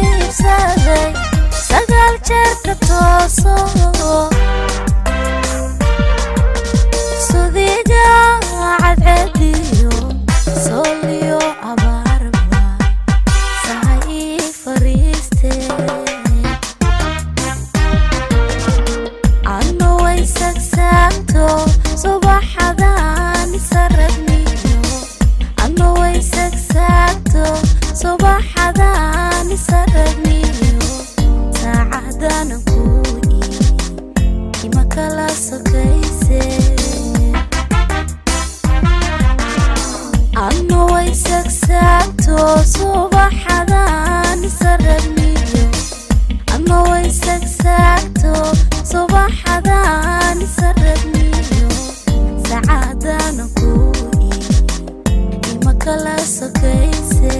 iibsaday sagaal jeer ka tooso sudiga cadceediyo sooliyo abaarba sahay fariistee anno way sagsaagto subaxadaan saragniyo anno way sagsaagto subaxadaan saragniyo saacadana ku ima kala sokayse anno way sagsaagto subaxadaan saragniyo anno way sagsaagto subaxadaan saragniyo saacadana ku ima kala sokayse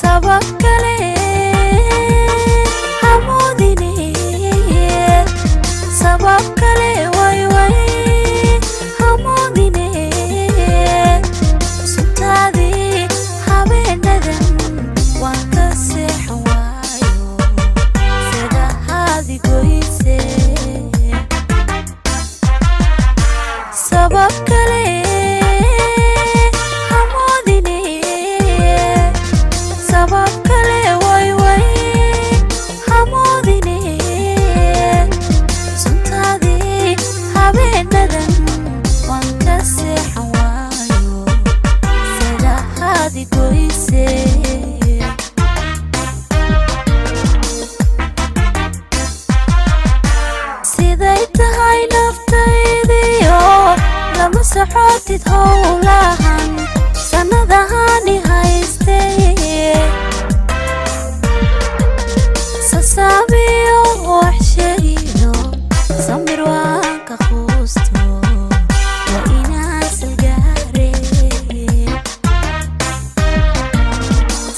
sabab kale hamoodine sabab kale way hamoodine suntaadii habeenadan waan ka seexan waayo sida haadi goyse sabab kale hamoodine sabab kale way hamoodine suntaadii habeenadan waan ka seexan waayo sida haadi goyse siday tahay naftaydiyo lama soxotid howlahan sanadahani haystee sasaabiyo wax sheegiyo samir waan ka quusto waa inaan salgaare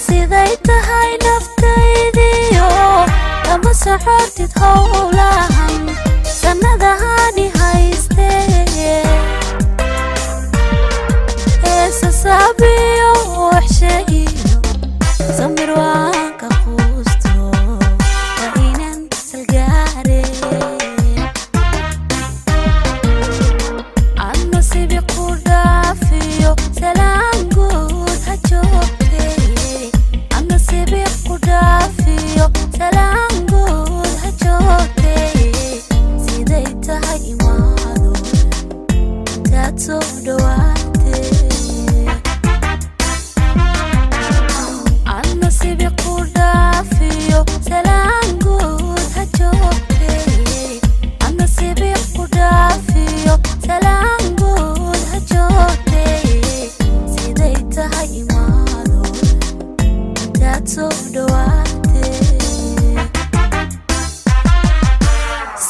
siday tahay naftaydiyo lama soxotid howlahan sanadahani haystee sasaabiyo wax sheegiyo samir waan ka quusto waa inaan salgaare anna sibi ku dhaafiyo salaan guud ha joogtee anna sibi ku dhaafiyo salaan guud ha joogtee siday tahay imaado intaad soo dhawaatee anna sibi ku dhaafiyo salaan guud ha joogtee anna sibi ku dhaafiyo salaan guud ha joogtee siday tahay imaado intaad soo dhawaatee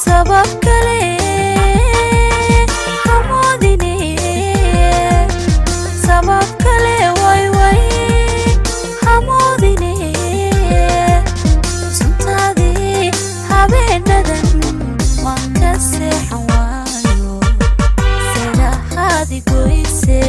sabab kale hamoodine sabab kale way hamoodine suntaadii habeenadan waan ka seexan waayo sida haadi goyse